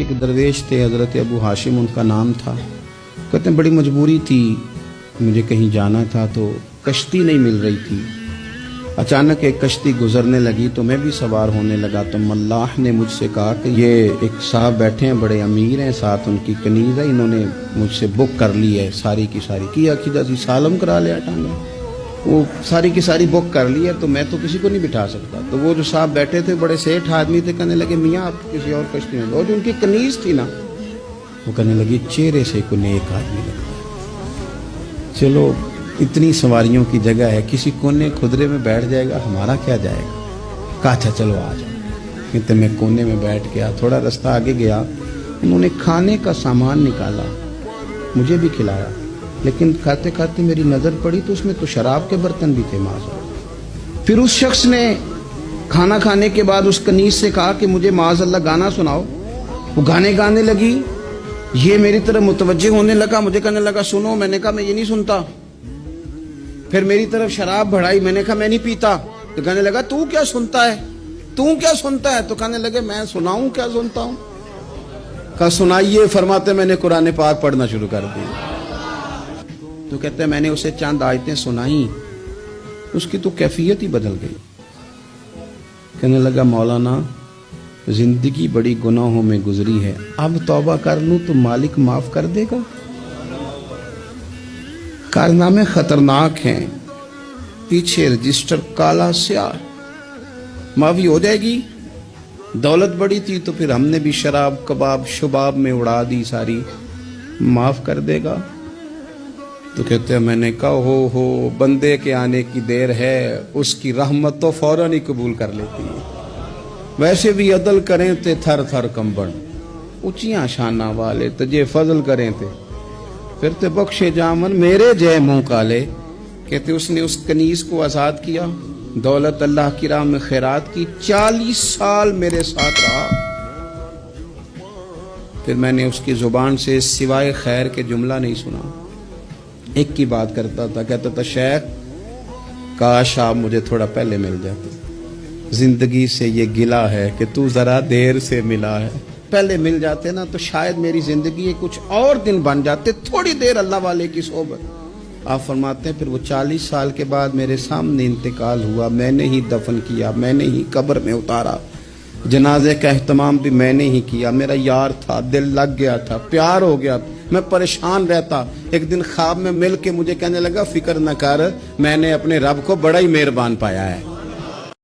के एक दरवेश थे, हज़रत अबू हाशिम उनका नाम था। कहते हैं बड़ी मजबूरी थी, मुझे कहीं जाना था तो कश्ती नहीं मिल रही थी। अचानक एक कश्ती गुजरने लगी तो मैं भी सवार होने लगा तो मल्लाह ने मुझसे कहा कि ये एक साहब बैठे हैं, बड़े अमीर हैं, साथ उनकी कनीज है, इन्होंने मुझसे बुक कर ली है सारी की सारी की अकीदा सी सालम करा लिया टांगा, वो सारी की सारी बुक कर ली है, तो मैं तो किसी को नहीं बिठा सकता। तो वो जो साहब बैठे थे बड़े सेठ आदमी थे, कहने लगे मियाँ आप किसी और कश्ती में, और जो उनकी कनीज थी ना वो कहने लगी चेहरे से कोई नेक आदमी लगता है, चलो इतनी सवारियों की जगह है, किसी कोने खुदरे में बैठ जाएगा, हमारा क्या जाएगा। कहा अच्छा चलो आ जाओ। कहते मैं कोने में बैठ गया, थोड़ा रास्ता आगे गया, उन्होंने खाने का सामान निकाला, मुझे भी खिलाया, लेकिन खाते खाते मेरी नज़र पड़ी तो उसमें तो शराब के बर्तन भी थे माज़अल्लाह। फिर उस शख्स ने खाना खाने के बाद उस कनीज से कहा कि मुझे माज़अल्लाह गाना सुनाओ। वो गाने गाने लगी, ये मेरी तरफ मुतवज्जे होने लगा, मुझे कहने लगा सुनो। मैंने कहा मैं ये नहीं सुनता। फिर मेरी तरफ शराब बढ़ाई, मैंने कहा मैं नहीं पीता। तो कहने लगा तू क्या सुनता है, तू क्या सुनता है। तो कहने लगे मैं सुनाऊं क्या सुनता हूं। कहा सुनाइए। फरमाते मैंने कुरान पाक पढ़ना शुरू कर दिया। तो कहते मैंने उसे चंद आयतें सुनाई, उसकी तो कैफियत ही बदल गई। कहने लगा मौलाना जिंदगी बड़ी गुनाहों में गुजरी है, अब तौबा कर लूं तो मालिक माफ कर देगा। कारनामे खतरनाक हैं, पीछे रजिस्टर काला स्याह, माफी हो जाएगी। दौलत बड़ी थी तो फिर हमने भी शराब कबाब शुबाब में उड़ा दी सारी, माफ कर देगा। तो कहते हैं मैंने कहा हो बंदे के आने की देर है, उसकी रहमत तो फौरन ही कबूल कर लेती है। वैसे भी अदल करें ते थर थर कंबन, ऊंचियां शाना वाले तजे फजल करें थे फिर ते बख्शे जामन मेरे जय मुंह काले। कहते उसने उस कनीज को आजाद किया, दौलत अल्लाह की राह में खैरात की, 40 साल मेरे साथ रहा। फिर मैंने उसकी जुबान से सिवाय खैर के जुमला नहीं सुना। एक की बात करता था, कहता था शेख काश आप मुझे थोड़ा पहले मिल जाते, जिंदगी से ये गिला है कि तू जरा देर से मिला है। पहले मिल जाते ना तो शायद मेरी जिंदगी के कुछ और दिन बन जाते, थोड़ी देर अल्लाह वाले की सोबत। आप फरमाते हैं फिर वो 40 साल के बाद मेरे सामने इंतकाल हुआ, मैंने ही दफन किया, मैंने ही कब्र में उतारा, जनाजे का एहतमाम भी मैंने ही किया। मेरा यार था, दिल लग गया था, प्यार हो गया, मैं परेशान रहता। एक दिन ख्वाब में मिल के मुझे कहने लगा फिक्र न कर, मैंने अपने रब को बड़ा ही मेहरबान पाया है।